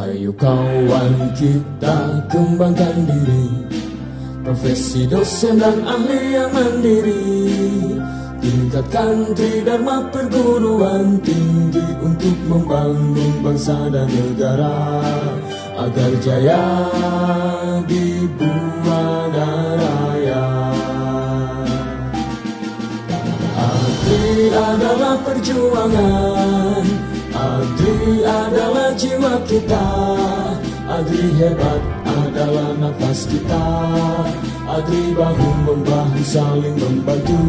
Ayo kawan kita kembangkan diri, profesi dosen dan ahli yang mandiri. Tingkatkan tridharma perguruan tinggi untuk membangun bangsa dan negara, agar jaya di buana raya. Abdi adalah perjuangan, abdi adalah jiwa kita, abdi hebat adalah nafas kita, abdi bahu-membahu saling membantu,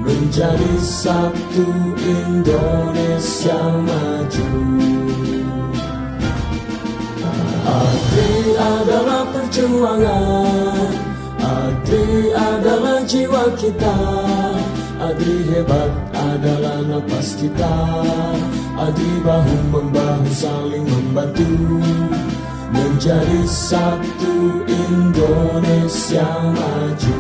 menjadi satu Indonesia maju. Abdi adalah perjuangan, abdi adalah jiwa kita, abdi hebat adalah nafas kita, abdi bahu-membahu saling membantu, menjadi satu Indonesia maju.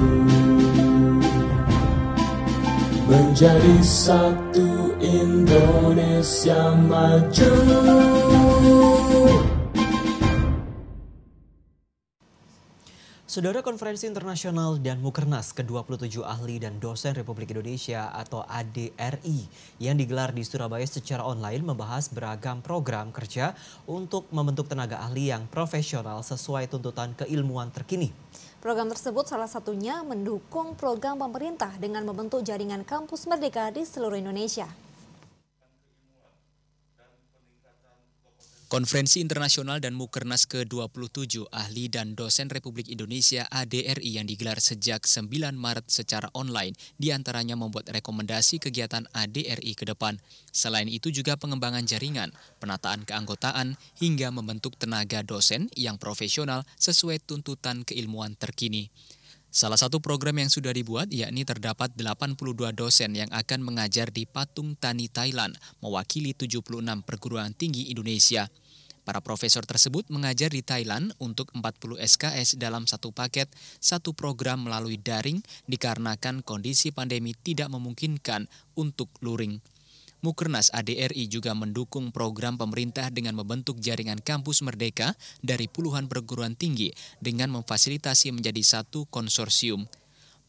Menjadi satu Indonesia maju. Saudara, Konferensi Internasional dan Mukernas ke-27 Ahli dan Dosen Republik Indonesia atau ADRI yang digelar di Surabaya secara online membahas beragam program kerja untuk membentuk tenaga ahli yang profesional sesuai tuntutan keilmuan terkini. Program tersebut salah satunya mendukung program pemerintah dengan membentuk jaringan kampus merdeka di seluruh Indonesia. Konferensi Internasional dan Mukernas ke-27 Ahli dan Dosen Republik Indonesia ADRI yang digelar sejak 9 Maret secara online diantaranya membuat rekomendasi kegiatan ADRI ke depan. Selain itu juga pengembangan jaringan, penataan keanggotaan, hingga membentuk tenaga dosen yang profesional sesuai tuntutan keilmuan terkini. Salah satu program yang sudah dibuat yakni terdapat 82 dosen yang akan mengajar di Patung Tani, Thailand, mewakili 76 perguruan tinggi Indonesia. Para profesor tersebut mengajar di Thailand untuk 40 SKS dalam satu paket, satu program melalui daring dikarenakan kondisi pandemi tidak memungkinkan untuk luring. Mukernas ADRI juga mendukung program pemerintah dengan membentuk jaringan kampus merdeka dari puluhan perguruan tinggi dengan memfasilitasi menjadi satu konsorsium.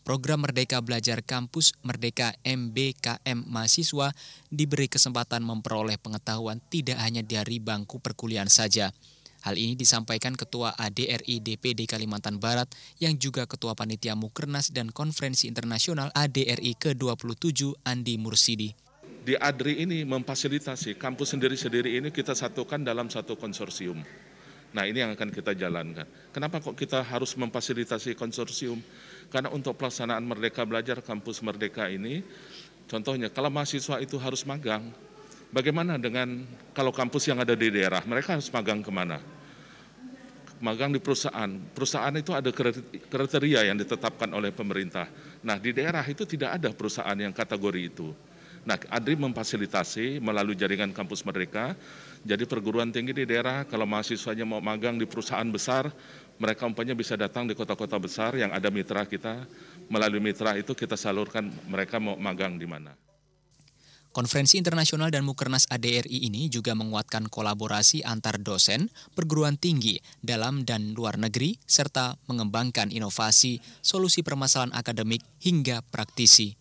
Program Merdeka Belajar Kampus Merdeka MBKM mahasiswa diberi kesempatan memperoleh pengetahuan tidak hanya dari bangku perkuliahan saja. Hal ini disampaikan Ketua ADRI DPD Kalimantan Barat yang juga Ketua Panitia Mukernas dan Konferensi Internasional ADRI ke-27 Andi Mursidi. Di ADRI ini memfasilitasi kampus sendiri-sendiri ini kita satukan dalam satu konsorsium. Nah, ini yang akan kita jalankan. Kenapa kok kita harus memfasilitasi konsorsium? Karena untuk pelaksanaan Merdeka Belajar Kampus Merdeka ini, contohnya kalau mahasiswa itu harus magang, bagaimana dengan kalau kampus yang ada di daerah, mereka harus magang kemana? Magang di perusahaan. Perusahaan itu ada kriteria yang ditetapkan oleh pemerintah. Nah, di daerah itu tidak ada perusahaan yang kategori itu. Nah, ADRI memfasilitasi melalui jaringan kampus merdeka, jadi perguruan tinggi di daerah, kalau mahasiswanya mau magang di perusahaan besar, mereka umpamanya bisa datang di kota-kota besar yang ada mitra kita, melalui mitra itu kita salurkan mereka mau magang di mana. Konferensi Internasional dan Mukernas ADRI ini juga menguatkan kolaborasi antar dosen, perguruan tinggi, dalam dan luar negeri, serta mengembangkan inovasi, solusi permasalahan akademik hingga praktisi.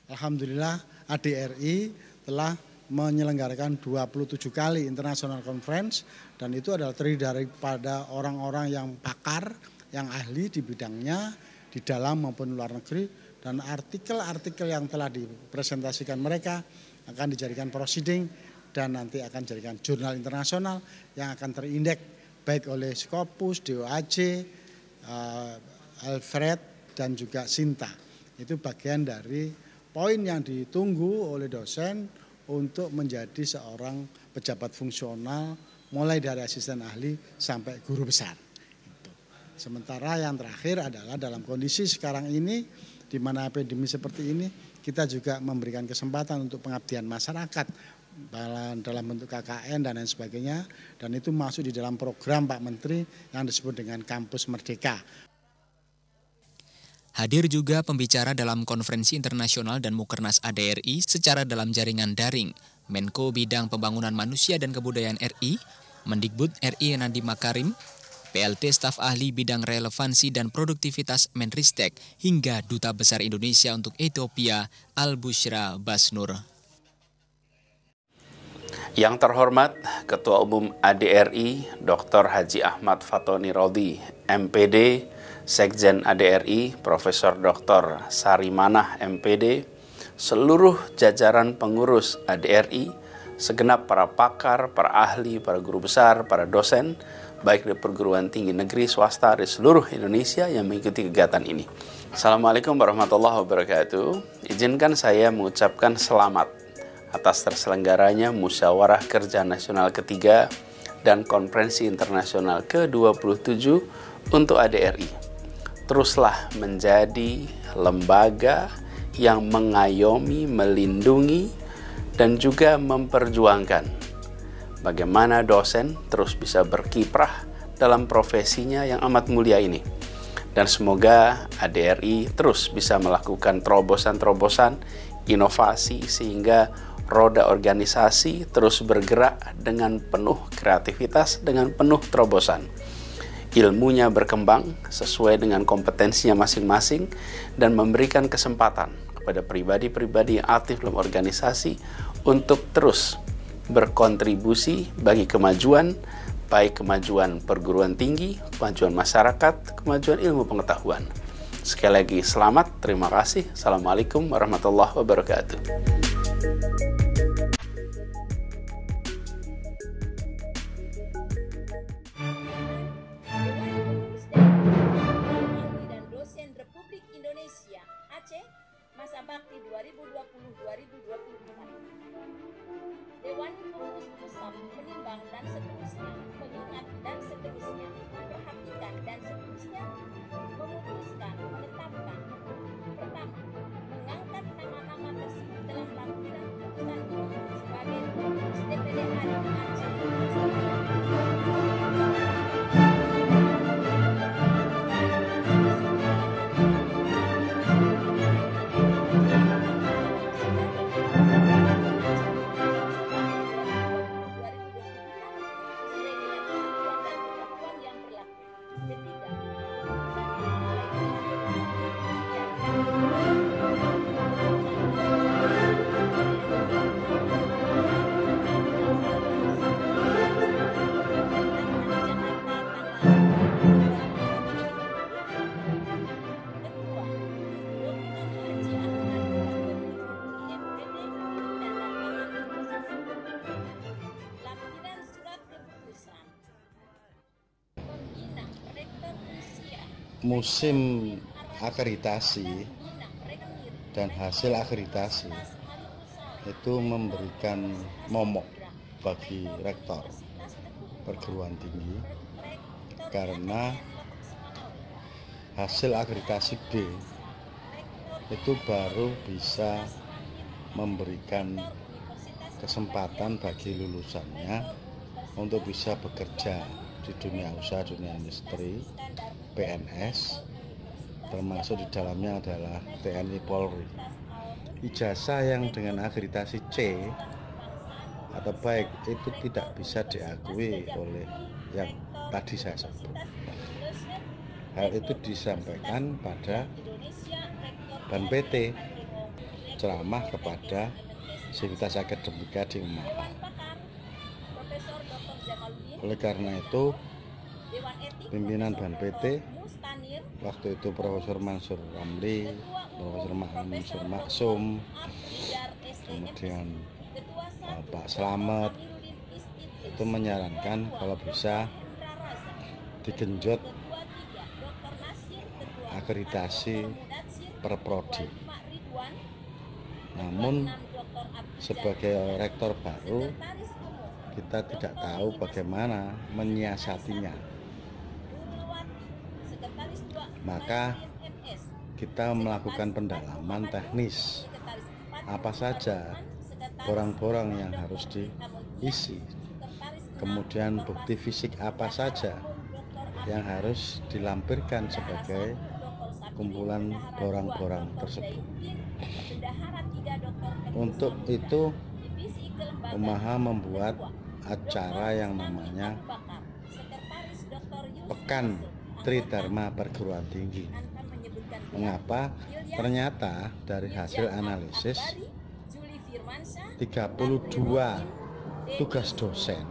Alhamdulillah ADRI telah menyelenggarakan 27 kali International Conference dan itu adalah terdiri daripada orang-orang yang pakar, yang ahli di bidangnya di dalam maupun luar negeri, dan artikel-artikel yang telah dipresentasikan mereka akan dijadikan proceeding dan nanti akan dijadikan jurnal internasional yang akan terindeks baik oleh Scopus, DOAJ, Alfred dan juga Sinta. Itu bagian dari poin yang ditunggu oleh dosen untuk menjadi seorang pejabat fungsional mulai dari asisten ahli sampai guru besar. Sementara yang terakhir adalah dalam kondisi sekarang ini di mana epidemi seperti ini, kita juga memberikan kesempatan untuk pengabdian masyarakat dalam bentuk KKN dan lain sebagainya, dan itu masuk di dalam program Pak Menteri yang disebut dengan Kampus Merdeka. Hadir juga pembicara dalam Konferensi Internasional dan Mukernas ADRI secara dalam jaringan daring, Menko Bidang Pembangunan Manusia dan Kebudayaan RI, Mendikbud RI Nadiem Makarim, PLT Staf Ahli Bidang Relevansi dan Produktivitas Menristek, hingga Duta Besar Indonesia untuk Ethiopia, Al-Bushra Basnur. Yang terhormat Ketua Umum ADRI Dr. Haji Ahmad Fatoni Rodi, MPD, Sekjen ADRI Profesor Dr. Sarimanah MPD, seluruh jajaran pengurus ADRI, segenap para pakar, para ahli, para guru besar, para dosen, baik di perguruan tinggi negeri, swasta di seluruh Indonesia yang mengikuti kegiatan ini. Assalamualaikum warahmatullahi wabarakatuh. Izinkan saya mengucapkan selamat atas terselenggaranya Musyawarah Kerja Nasional ketiga dan Konferensi Internasional ke-27 untuk ADRI. Teruslah menjadi lembaga yang mengayomi, melindungi, dan juga memperjuangkan bagaimana dosen terus bisa berkiprah dalam profesinya yang amat mulia ini. Dan semoga ADRI terus bisa melakukan terobosan-terobosan, inovasi, sehingga roda organisasi terus bergerak dengan penuh kreativitas, dengan penuh terobosan. Ilmunya berkembang sesuai dengan kompetensinya masing-masing dan memberikan kesempatan kepada pribadi-pribadi yang aktif dalam organisasi untuk terus berkontribusi bagi kemajuan, baik kemajuan perguruan tinggi, kemajuan masyarakat, kemajuan ilmu pengetahuan. Sekali lagi selamat, terima kasih. Assalamualaikum warahmatullahi wabarakatuh. Dan dosen Republik Indonesia Aceh masa bakti 2020-2024. Dewan Pengurus Pusat menimbang dan seterusnya, mengingat dan seterusnya, memperhatikan dan seterusnya, memutuskan, menetapkan. Pertama, mengangkat nama-nama tersebut dalam lampiran putusan ini sebagai pengurus DPD RI Aceh. Musim akreditasi dan hasil akreditasi itu memberikan momok bagi rektor perguruan tinggi, karena hasil akreditasi B itu baru bisa memberikan kesempatan bagi lulusannya untuk bisa bekerja di dunia usaha, dunia industri, PNS, termasuk di dalamnya adalah TNI Polri. Ijazah yang dengan akreditasi C atau baik itu tidak bisa diakui oleh yang tadi saya sebut. Hal itu disampaikan pada Ban PT, ceramah kepada sivitas akademika di Unmaha. Oleh karena itu, pimpinan Ban PT waktu itu Profesor Mansur Ramli, Profesor Mansur Maksum, kemudian Pak Slamet itu menyarankan kalau bisa digenjot akreditasi per prodi. Namun sebagai rektor baru kita tidak tahu bagaimana menyiasatinya. Maka kita melakukan pendalaman teknis, apa saja borang-borang yang harus diisi, kemudian bukti fisik apa saja yang harus dilampirkan sebagai kumpulan borang-borang tersebut. Untuk itu Unmaha membuat acara yang namanya Pekan Tridharma Perguruan Tinggi. Mengapa? Ternyata dari hasil analisis 32 tugas dosen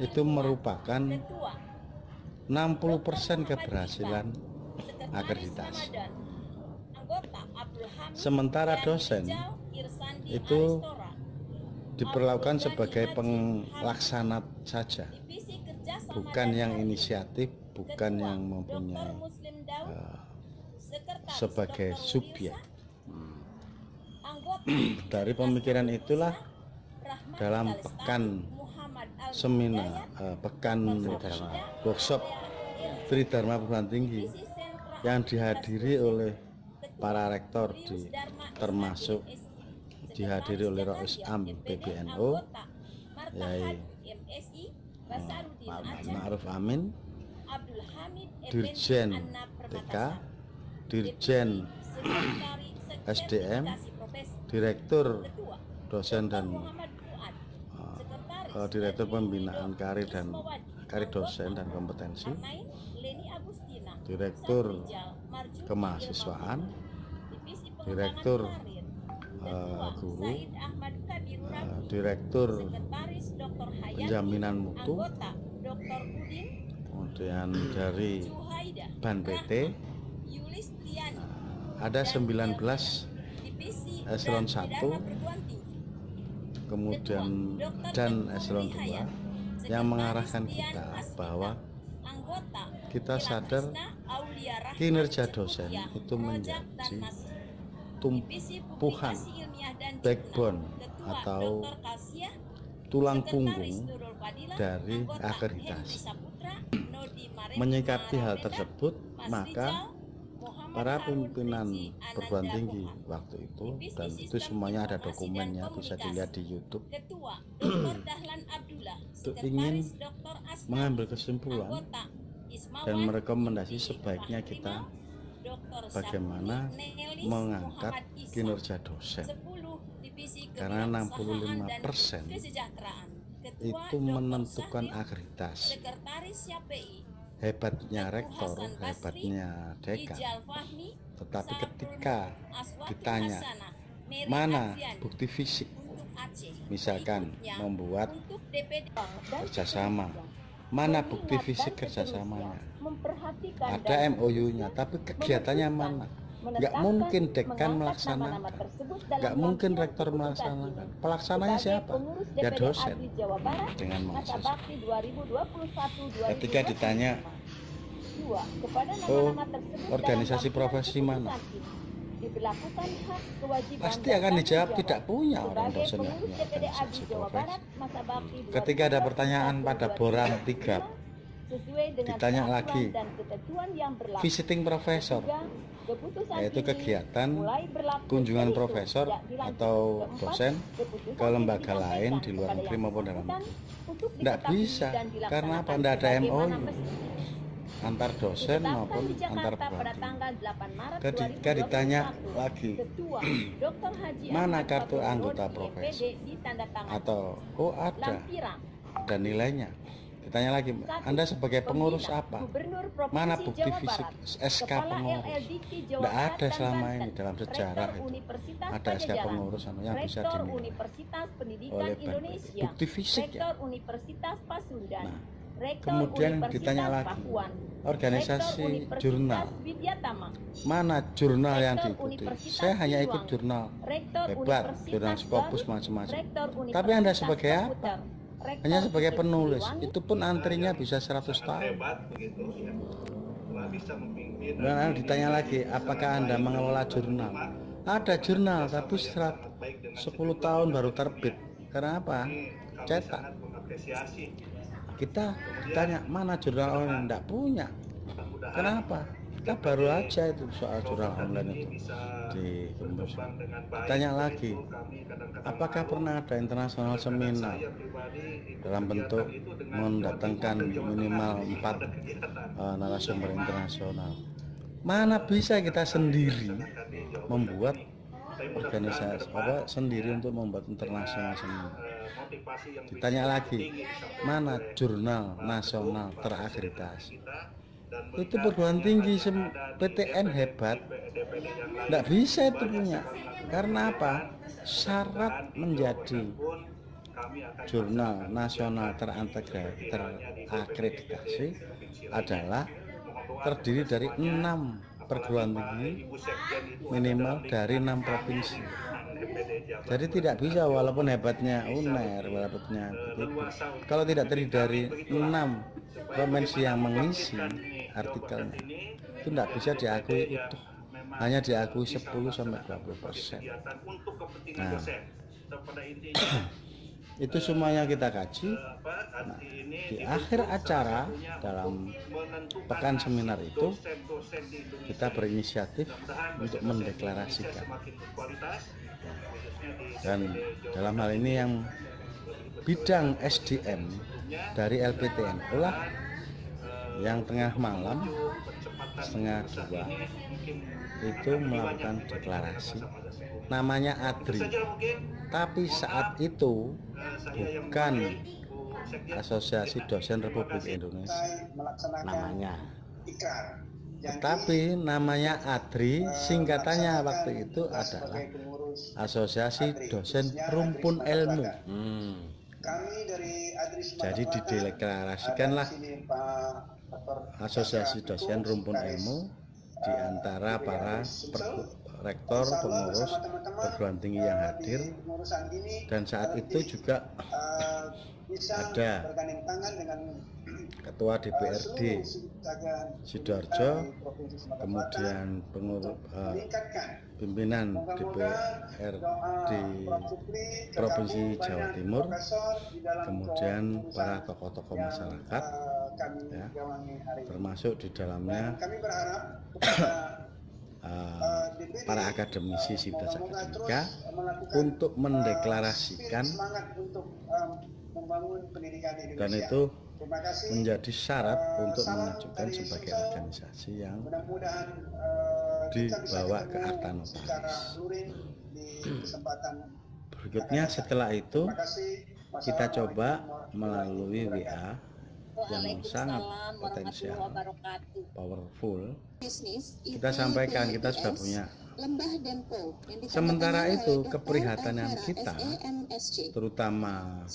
itu merupakan 60% keberhasilan akreditasi. Sementara dosen itu diperlakukan sebagai pelaksana saja, bukan yang inisiatif, bukan yang mempunyai sebagai subjek. Dari pemikiran itulah dalam pekan seminar, pekan workshop Tridharma Perguruan Tinggi yang dihadiri oleh para rektor, termasuk dihadiri oleh Rois Am PBNU, Yai Ma'ruf Amin, Dirjen TK, Dirjen SDM, Direktur Dosen dan Direktur Pembinaan Karir dan Karir Dosen dan Kompetensi, Direktur Kemahasiswaan, Direktur Guru, Direktur Penjaminan Mutu, kemudian dari Ban PT ada 19 eselon 1, kemudian dan eselon 2 yang mengarahkan kita bahwa kita sadar kinerja dosen itu menjadi tumpuhan, backbone atau tulang punggung dari akreditasi. Menyikapi hal tersebut, maka para pimpinan perguruan tinggi waktu itu, dan itu semuanya ada dokumennya, bisa dilihat di YouTube, itu ingin mengambil kesimpulan dan merekomendasi sebaiknya kita bagaimana mengangkat kinerja dosen, karena 65% itu menentukan akreditasi. Hebatnya rektor, hebatnya dekan, tetapi ketika ditanya mana bukti fisik, misalkan membuat kerjasama, mana bukti fisik kerjasamanya, ada MOU-nya, tapi kegiatannya mana? Nggak mungkin dekan melaksanakan, nggak mungkin rektor melaksanakan. Pelaksananya siapa? Ya dosen dengan mahasiswa. Ketika ditanya, oh organisasi profesi mana? Pasti akan dijawab tidak punya orang dosen yang punya organisasi profesi. Ketika ada pertanyaan pada Borang 3, ditanya lagi visiting profesor, yaitu kegiatan kunjungan profesor atau dosen ke lembaga lain di luar negeri maupun dalam negeri. Tidak bisa, karena apa? Tidak ada MOU antar dosen maupun antar perguruan tinggi. Ketika ditanya lagi mana kartu anggota profesi atau oh ada dan nilainya, ditanya lagi, Anda sebagai pengurus apa? Mana bukti fisik SK pengurus? Tidak ada selama ini dalam sejarah itu. Ada SK pengurus yang bisa dinilai oleh BNPB. Bukti fisik ya. Nah, kemudian ditanya lagi, organisasi jurnal, mana jurnal yang diikuti? Saya hanya ikut jurnal hebat, jurnal Scopus macam-macam. Tapi Anda sebagai apa? Hanya sebagai penulis, itu pun antrinya bisa 100 tahun. Dan ditanya lagi, apakah Anda mengelola jurnal? Ada jurnal, tapi 10 tahun baru terbit. Karena apa? Cetak. Kita tanya, mana jurnal online? Tidak punya. Kenapa? Kita baru aja itu soal jurnal online itu di kampus. Tanya lagi, apakah pernah ada internasional seminar dalam bentuk mendatangkan minimal 4 narasumber internasional? Mana bisa kita sendiri membuat organisasi sendiri untuk membuat internasional seminar? Ditanya lagi, mana jurnal nasional terakreditasi? Itu perguruan tinggi PTN hebat, nggak bisa itu punya. Karena apa? Syarat menjadi jurnal nasional terakreditasi adalah terdiri dari 6 perguruan tinggi minimal dari 6 provinsi. Jadi tidak bisa walaupun hebatnya UNER, walaupun begitu, kalau tidak terdiri dari 6 provinsi yang mengisi artikelnya, itu tidak bisa diakui utuh, hanya diakui 10-20%. Nah, itu semuanya kita kaji. Nah, di akhir acara dalam pekan seminar itu kita berinisiatif untuk mendeklarasikan, dan dalam hal ini yang bidang SDM dari LPTNU lah yang tengah malam setengah 2 itu melakukan deklarasi, namanya ADRI, tapi saat itu bukan Asosiasi Dosen Republik Indonesia namanya, tetapi namanya ADRI, singkatannya waktu itu adalah Asosiasi Dosen Rumpun Ilmu. Jadi dideklarasikanlah Asosiasi Dosen Rumpun Ilmu di antara para rektor, pengurus perguruan tinggi yang hadir, dan saat itu juga ada Ketua DPRD Sidoarjo, kemudian pimpinan DPR di Provinsi Jawa Timur, kemudian para tokoh-tokoh masyarakat, ya, termasuk di dalamnya para akademisi Sivitas Akademika, untuk mendeklarasikan, dan itu menjadi syarat untuk mengajukan sebagai organisasi yang dibawa ke akta notaris. Berikutnya setelah itu kita coba melalui WA yang sangat potensial, powerful, kita sampaikan kita sudah punya. Sementara itu keprihatinan kita, terutama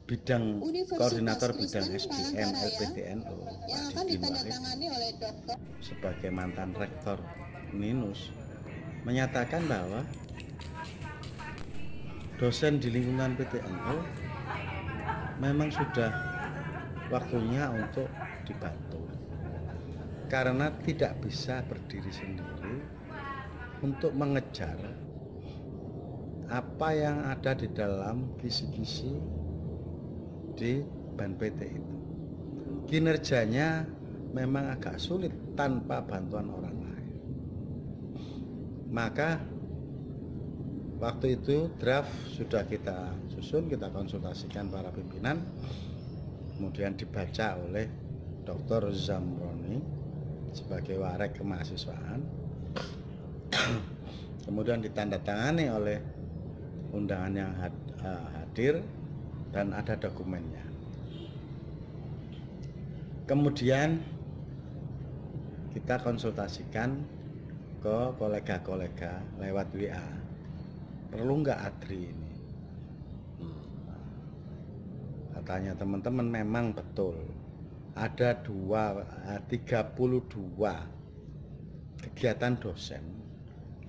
bidang koordinator bidang SDM LPTNU Pak Didi Warik, sebagai mantan rektor Ninus, menyatakan bahwa dosen di lingkungan PTNU memang sudah waktunya untuk dibantu, karena tidak bisa berdiri sendiri untuk mengejar apa yang ada di dalam kisi-kisi di BAN-PT itu. Kinerjanya memang agak sulit tanpa bantuan orang lain. Maka waktu itu draft sudah kita susun, kita konsultasikan para pimpinan, kemudian dibaca oleh Dr. Zamroni sebagai warek kemahasiswaan, kemudian ditandatangani oleh undangan yang hadir dan ada dokumennya. Kemudian kita konsultasikan ke kolega-kolega lewat WA, perlu nggak ADRI ini? Katanya teman-teman memang betul ada 32 kegiatan dosen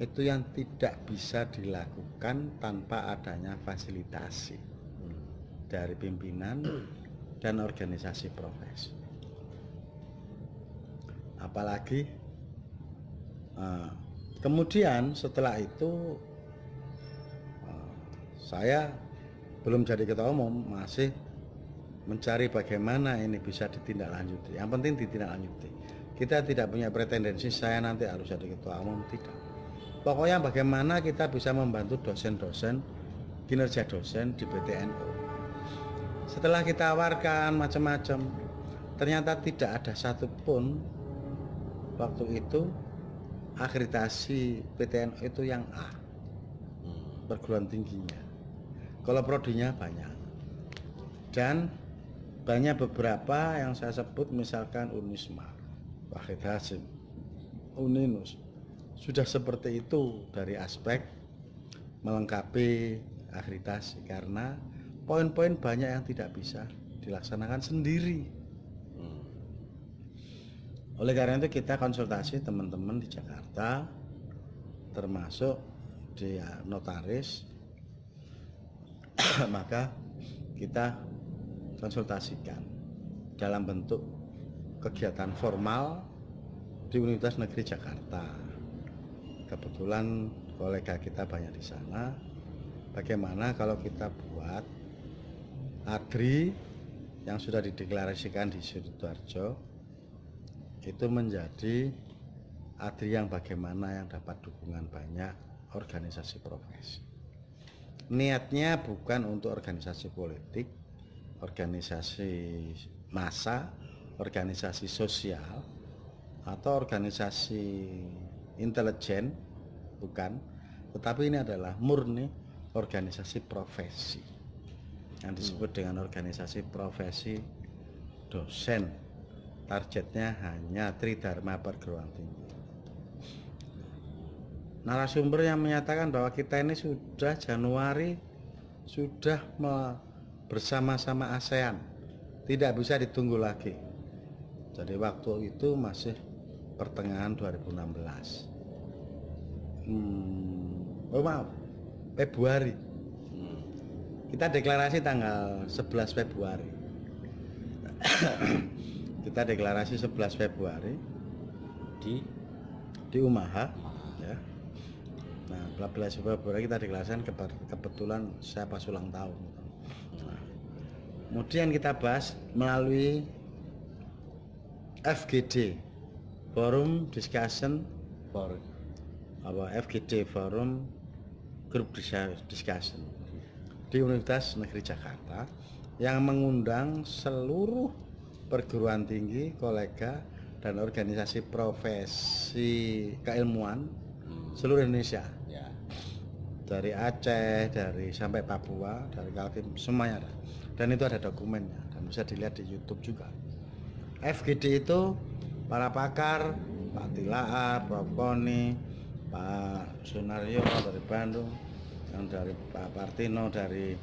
itu yang tidak bisa dilakukan tanpa adanya fasilitasi dari pimpinan dan organisasi profesi. Apalagi kemudian setelah itu saya belum jadi ketua umum, masih mencari bagaimana ini bisa ditindaklanjuti. Yang penting ditindaklanjuti. Kita tidak punya pretendensi saya nanti harus jadi ketua umum, tidak. Pokoknya bagaimana kita bisa membantu dosen-dosen, kinerja dosen di PTNU. Setelah kita tawarkan macam-macam, ternyata tidak ada satupun waktu itu akreditasi PTNU itu yang A, perguruan tingginya. Kalau prodinya banyak. Dan banyak beberapa yang saya sebut, misalkan Unisma, Wahid Hasim, Uninus, sudah seperti itu dari aspek melengkapi akreditasi, karena poin-poin banyak yang tidak bisa dilaksanakan sendiri. Oleh karena itu kita konsultasi teman-teman di Jakarta, termasuk di notaris, maka kita konsultasikan dalam bentuk kegiatan formal di Universitas Negeri Jakarta. Kebetulan kolega kita banyak di sana. Bagaimana kalau kita buat ADRI yang sudah dideklarasikan di Sidoarjo itu menjadi ADRI yang bagaimana yang dapat dukungan banyak organisasi profesi. Niatnya bukan untuk organisasi politik, organisasi massa, organisasi sosial, atau organisasi intelijen, bukan, tetapi ini adalah murni organisasi profesi yang disebut dengan organisasi profesi dosen. Targetnya hanya Tridharma perguruan tinggi. Narasumber yang menyatakan bahwa kita ini sudah Januari sudah bersama-sama ASEAN, tidak bisa ditunggu lagi. Jadi waktu itu masih pertengahan 2016. Februari. Kita deklarasi tanggal 11 Februari. Kita deklarasi 11 Februari di Umaha, ya. Nah, 11 Februari kita deklarasikan, kebetulan saya pas ulang tahun. Nah, kemudian kita bahas melalui FGD, Forum Discussion for FGD, Forum Group Discussion di Universitas Negeri Jakarta, yang mengundang seluruh perguruan tinggi, kolega, dan organisasi profesi keilmuan seluruh Indonesia, dari Aceh, dari sampai Papua, dari Kaltim, semuanya ada. Dan itu ada dokumennya dan bisa dilihat di YouTube juga. FGD itu para pakar, Pak Tilaar, Prof. Koni, Pak Sunario dari Bandung, yang dari Pak Partino dari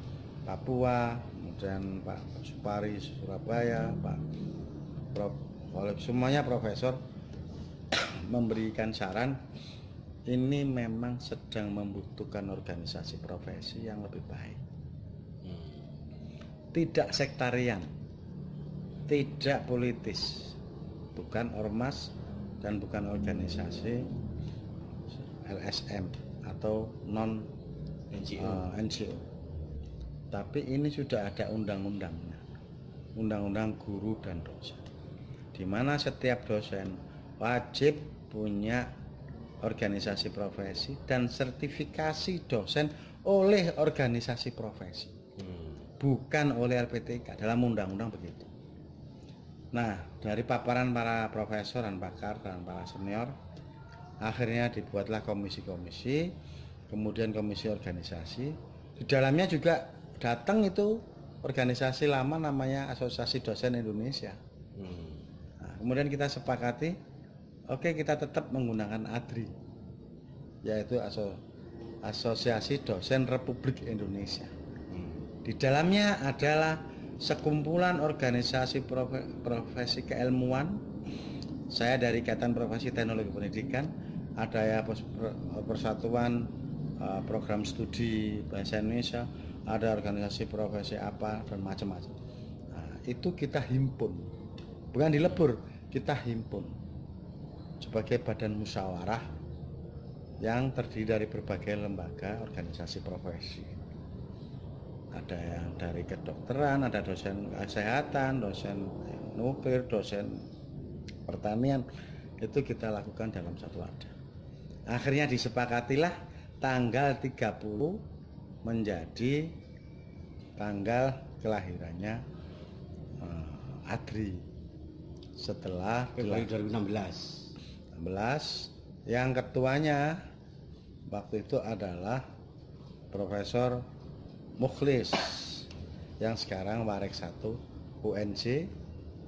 Papua, kemudian Pak Supari Surabaya, Pak Prof. Oleh semuanya profesor memberikan saran, ini memang sedang membutuhkan organisasi profesi yang lebih baik, tidak sektarian, tidak politis, bukan ormas dan bukan organisasi LSM atau non NGO. Tapi ini sudah ada undang-undangnya, undang-undang guru dan dosen, di mana setiap dosen wajib punya organisasi profesi dan sertifikasi dosen oleh organisasi profesi, bukan oleh LPTK, dalam undang-undang begitu. Nah, dari paparan para profesor dan pakar dan para senior, akhirnya dibuatlah komisi-komisi, kemudian komisi organisasi. Di dalamnya juga datang itu organisasi lama namanya Asosiasi Dosen Indonesia. Nah, kemudian kita sepakati, oke, kita tetap menggunakan ADRI, yaitu Asosiasi Dosen Republik Indonesia. Di dalamnya adalah sekumpulan organisasi profesi keilmuan. Saya dari Ikatan Profesi Teknologi Pendidikan, ada ya Persatuan Program Studi Bahasa Indonesia, ada organisasi profesi apa dan macam-macam. Nah, itu kita himpun, bukan dilebur, kita himpun sebagai badan musyawarah yang terdiri dari berbagai lembaga organisasi profesi. Ada yang dari kedokteran, ada dosen kesehatan, dosen nuklir, dosen pertanian. Itu kita lakukan dalam satu wadah. Akhirnya disepakatilah tanggal 30 menjadi tanggal kelahirannya ADRI setelah 2016. Yang ketuanya waktu itu adalah Profesor Mukhlis yang sekarang Warek 1 UNJ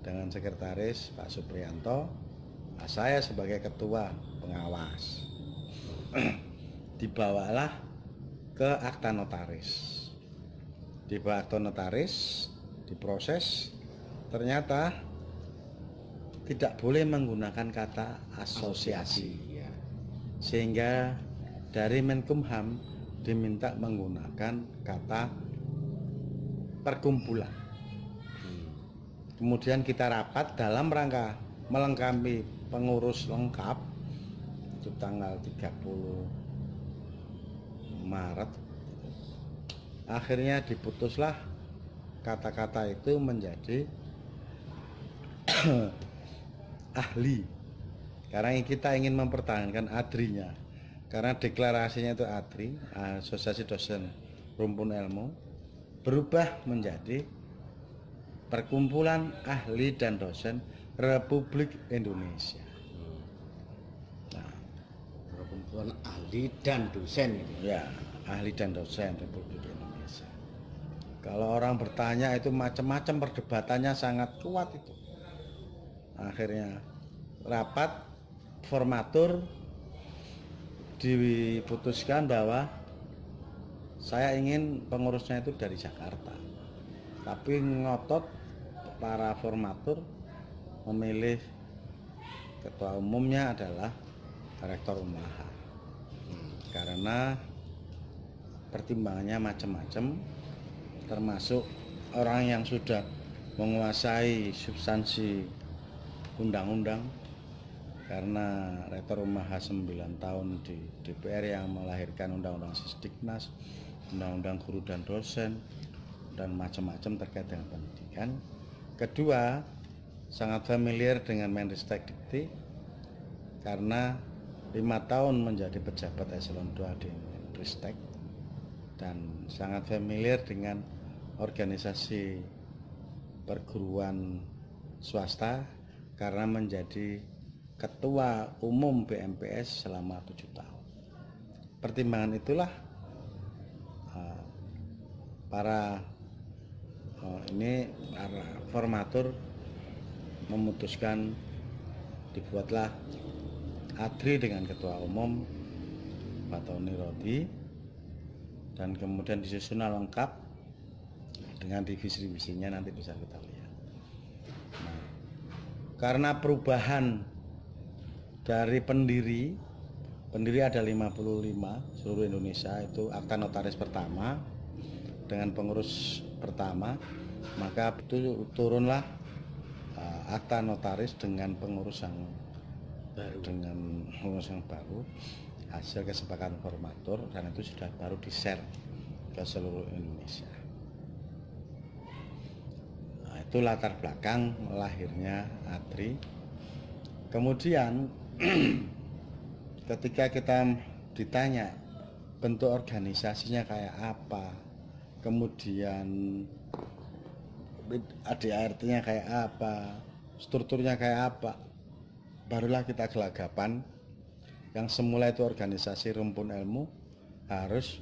dengan sekretaris Pak Supriyanto, saya sebagai ketua pengawas. Dibawalah ke akta notaris. Dibawa akta notaris, diproses, ternyata tidak boleh menggunakan kata asosiasi. Sehingga dari Menkumham diminta menggunakan kata perkumpulan. Kemudian kita rapat dalam rangka melengkapi pengurus lengkap itu tanggal 30 Maret. Akhirnya diputuslah kata-kata itu menjadi ahli. Karena kita ingin mempertahankan ADRI-nya. Karena deklarasinya itu ADRI, Asosiasi Dosen Rumpun Ilmu, berubah menjadi Perkumpulan Ahli dan Dosen Republik Indonesia. Nah, Perkumpulan Ahli dan Dosen ini. Ya, Ahli dan Dosen Republik Indonesia. Kalau orang bertanya itu macam-macam, perdebatannya sangat kuat itu. Akhirnya rapat formatur diputuskan bahwa saya ingin pengurusnya itu dari Jakarta, tapi ngotot para formatur memilih ketua umumnya adalah Rektor Umaha, karena pertimbangannya macam-macam, termasuk orang yang sudah menguasai substansi undang-undang. Karena Rektor Umaha 9 tahun di DPR yang melahirkan Undang-Undang Sisdiknas, Undang-Undang Guru dan Dosen, dan macam-macam terkait dengan pendidikan. Kedua, sangat familiar dengan Menristek Dikti karena 5 tahun menjadi pejabat eselon 2 di Menristek, dan sangat familiar dengan organisasi perguruan swasta karena menjadi Ketua Umum BMPS selama 7 tahun. Pertimbangan itulah para formatur memutuskan dibuatlah ADRI dengan Ketua Umum Fatoni Rodi, dan kemudian disusun lengkap dengan divisi-divisinya, nanti bisa kita lihat. Nah, karena perubahan dari pendiri ada 55 seluruh Indonesia, itu akta notaris pertama dengan pengurus pertama, maka itu turunlah akta notaris dengan pengurus yang baru, hasil kesepakatan formatur, dan itu sudah baru di-share ke seluruh Indonesia. Nah, itu latar belakang lahirnya ADRI. Kemudian ketika kita ditanya bentuk organisasinya kayak apa, kemudian ADART-nya kayak apa, strukturnya kayak apa, barulah kita gelagapan yang semula itu organisasi rumpun ilmu harus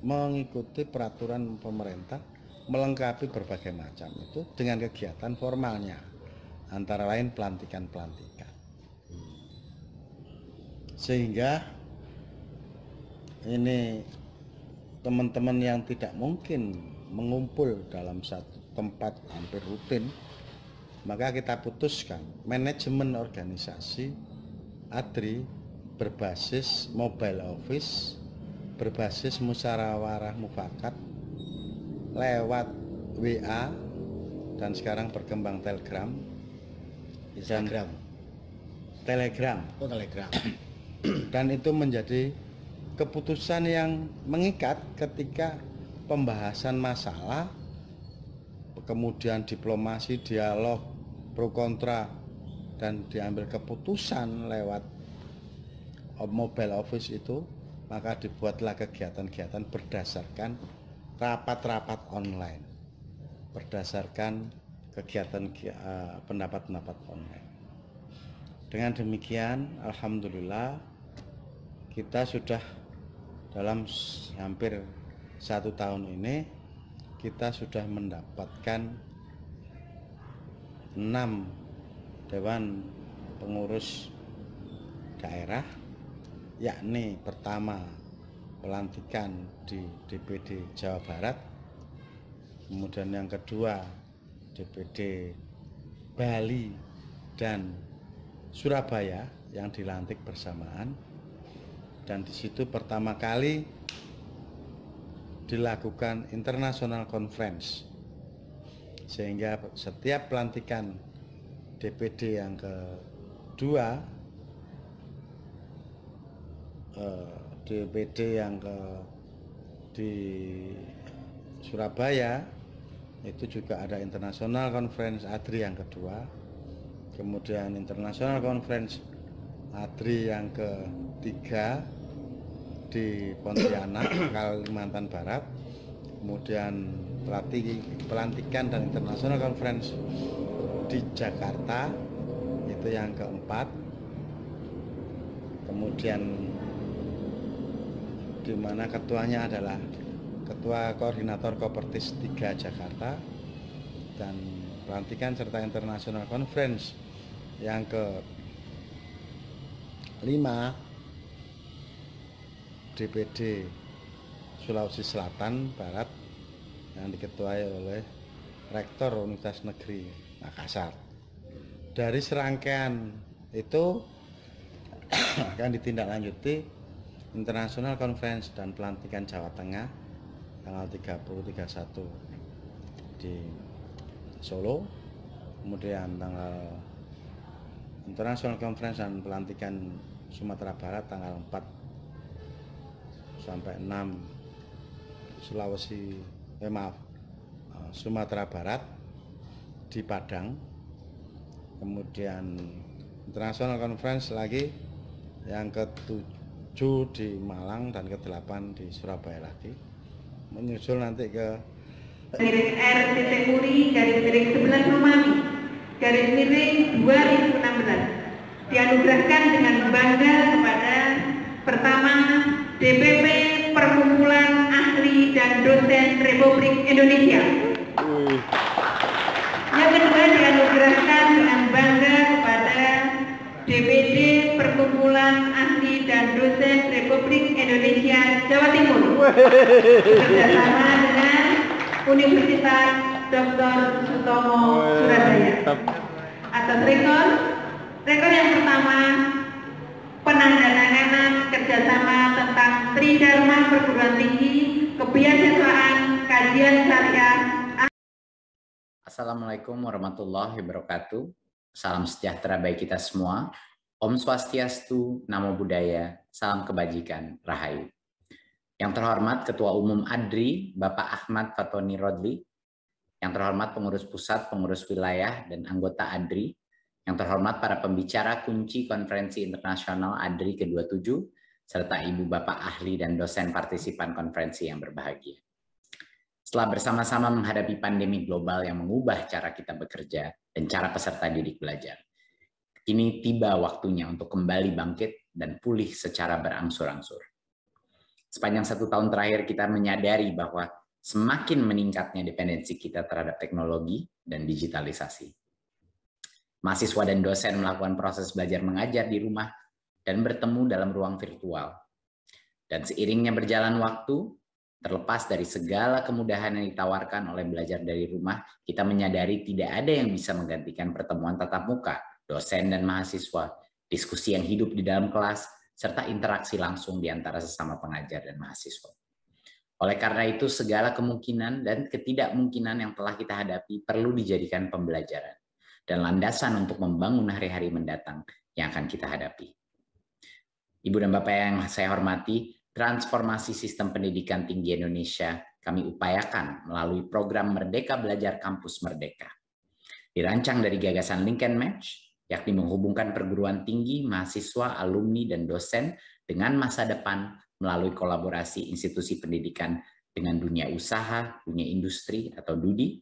mengikuti peraturan pemerintah, melengkapi berbagai macam itu dengan kegiatan formalnya, antara lain pelantikan-pelantikan. Sehingga ini teman-teman yang tidak mungkin mengumpul dalam satu tempat hampir rutin, maka kita putuskan manajemen organisasi ADRI berbasis mobile office, berbasis musyawarah mufakat lewat WA, dan sekarang berkembang Telegram. Dan itu menjadi keputusan yang mengikat ketika pembahasan masalah, kemudian diplomasi, dialog, pro kontra, dan diambil keputusan lewat mobile office itu, maka dibuatlah kegiatan-kegiatan berdasarkan rapat-rapat online, berdasarkan kegiatan pendapat-pendapat online. Dengan demikian, alhamdulillah kita sudah dalam hampir 1 tahun ini kita sudah mendapatkan 6 Dewan Pengurus Daerah, yakni pertama pelantikan di DPD Jawa Barat, kemudian yang kedua DPD Bali dan Surabaya yang dilantik bersamaan, dan di situ pertama kali dilakukan International Conference, sehingga setiap pelantikan DPD yang kedua, DPD yang di Surabaya itu juga ada International Conference ADRI yang kedua, kemudian International Conference ADRI yang ketiga di Pontianak, Kalimantan Barat, kemudian pelantikan dan International Conference di Jakarta itu yang keempat, kemudian di mana ketuanya adalah Ketua Koordinator Kopertis 3 Jakarta, dan pelantikan serta International Conference yang ke-5 DPD Sulawesi Selatan Barat yang diketuai oleh Rektor Universitas Negeri Makassar. Dari serangkaian itu akan ditindaklanjuti International Conference dan pelantikan Jawa Tengah tanggal 30-31 di Solo, kemudian tanggal International Conference dan pelantikan Sumatera Barat tanggal 4 sampai 6 Sumatera Barat di Padang, kemudian International Conference lagi yang ke-7 di Malang dan ke-8 di Surabaya lagi, menyusul nanti ke RCT Muri /11 Rumami /2016 dianugerahkan dengan bangga kepada pertama DPP Perkumpulan Ahli dan Dosen Republik Indonesia. Yang kedua dianugerahkan dengan bangga kepada DPD Perkumpulan Ahli dan Dosen Republik Indonesia Jawa Timur bekerjasama dengan Universitas Dr. Sutomo Surabaya. Atas rekor yang pertama, penandatanganan kerjasama tentang Tridharma Perguruan Tinggi Kebiasaan Kajian Syariah. Assalamualaikum warahmatullahi wabarakatuh. Salam sejahtera bagi kita semua. Om Swastiastu, Namo Buddhaya, salam kebajikan, Rahayu. Yang terhormat Ketua Umum ADRI, Bapak Ahmad Fatoni Rodli. Yang terhormat pengurus pusat, pengurus wilayah, dan anggota ADRI. Yang terhormat para pembicara kunci konferensi internasional ADRI ke-27, serta Ibu Bapak ahli dan dosen partisipan konferensi yang berbahagia. Setelah bersama-sama menghadapi pandemi global yang mengubah cara kita bekerja dan cara peserta didik belajar, kini tiba waktunya untuk kembali bangkit dan pulih secara berangsur-angsur. Sepanjang 1 tahun terakhir kita menyadari bahwa semakin meningkatnya dependensi kita terhadap teknologi dan digitalisasi. Mahasiswa dan dosen melakukan proses belajar mengajar di rumah dan bertemu dalam ruang virtual. Dan seiringnya berjalan waktu, terlepas dari segala kemudahan yang ditawarkan oleh belajar dari rumah, kita menyadari tidak ada yang bisa menggantikan pertemuan tatap muka, dosen dan mahasiswa, diskusi yang hidup di dalam kelas, serta interaksi langsung di antara sesama pengajar dan mahasiswa. Oleh karena itu, segala kemungkinan dan ketidakmungkinan yang telah kita hadapi perlu dijadikan pembelajaran dan landasan untuk membangun hari-hari mendatang yang akan kita hadapi. Ibu dan Bapak yang saya hormati, transformasi sistem pendidikan tinggi Indonesia kami upayakan melalui program Merdeka Belajar Kampus Merdeka. Dirancang dari gagasan link and match, yakni menghubungkan perguruan tinggi, mahasiswa, alumni, dan dosen dengan masa depan melalui kolaborasi institusi pendidikan dengan dunia usaha, dunia industri atau DUDI,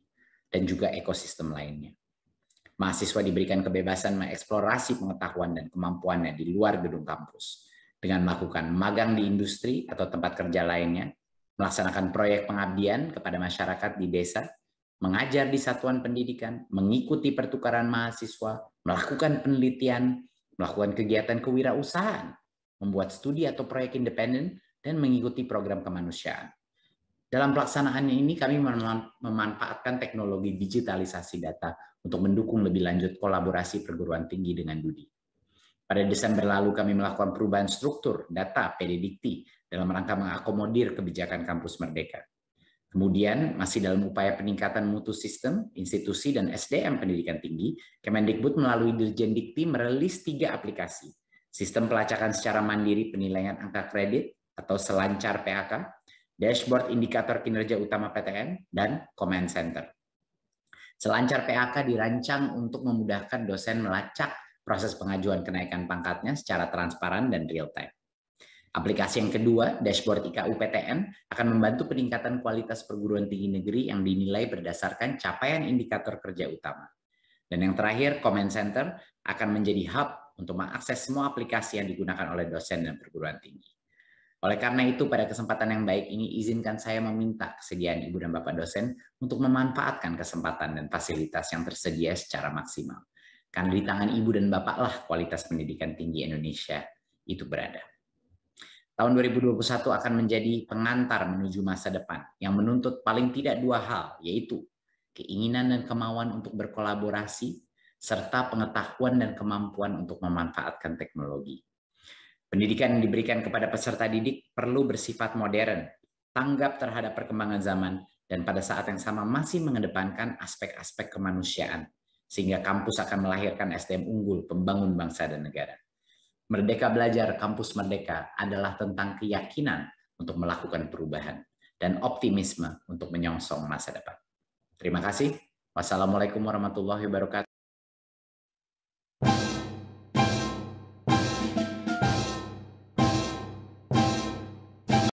dan juga ekosistem lainnya. Mahasiswa diberikan kebebasan mengeksplorasi pengetahuan dan kemampuannya di luar gedung kampus, dengan melakukan magang di industri atau tempat kerja lainnya, melaksanakan proyek pengabdian kepada masyarakat di desa, mengajar di satuan pendidikan, mengikuti pertukaran mahasiswa, melakukan penelitian, melakukan kegiatan kewirausahaan, membuat studi atau proyek independen, dan mengikuti program kemanusiaan. Dalam pelaksanaan ini kami memanfaatkan teknologi digitalisasi data untuk mendukung lebih lanjut kolaborasi perguruan tinggi dengan Dudi. Pada Desember lalu kami melakukan perubahan struktur data PD Dikti dalam rangka mengakomodir kebijakan Kampus Merdeka. Kemudian, masih dalam upaya peningkatan mutu sistem, institusi, dan SDM pendidikan tinggi, Kemendikbud melalui Dirjen Dikti merilis 3 aplikasi. Sistem pelacakan secara mandiri penilaian angka kredit atau Selancar PHK, Dashboard Indikator Kinerja Utama PTN, dan Command Center. Selancar PHK dirancang untuk memudahkan dosen melacak proses pengajuan kenaikan pangkatnya secara transparan dan real time. Aplikasi yang kedua, Dashboard IKU PTN, akan membantu peningkatan kualitas perguruan tinggi negeri yang dinilai berdasarkan capaian indikator kerja utama. Dan yang terakhir, Command Center akan menjadi hub untuk mengakses semua aplikasi yang digunakan oleh dosen dan perguruan tinggi. Oleh karena itu, pada kesempatan yang baik ini, izinkan saya meminta kesediaan Ibu dan Bapak dosen untuk memanfaatkan kesempatan dan fasilitas yang tersedia secara maksimal. Karena di tangan Ibu dan Bapak lah kualitas pendidikan tinggi Indonesia itu berada. Tahun 2021 akan menjadi pengantar menuju masa depan yang menuntut paling tidak 2 hal, yaitu keinginan dan kemauan untuk berkolaborasi, serta pengetahuan dan kemampuan untuk memanfaatkan teknologi. Pendidikan yang diberikan kepada peserta didik perlu bersifat modern, tanggap terhadap perkembangan zaman, dan pada saat yang sama masih mengedepankan aspek-aspek kemanusiaan, sehingga kampus akan melahirkan SDM unggul pembangun bangsa dan negara. Merdeka Belajar Kampus Merdeka adalah tentang keyakinan untuk melakukan perubahan dan optimisme untuk menyongsong masa depan. Terima kasih. Wassalamualaikum warahmatullahi wabarakatuh.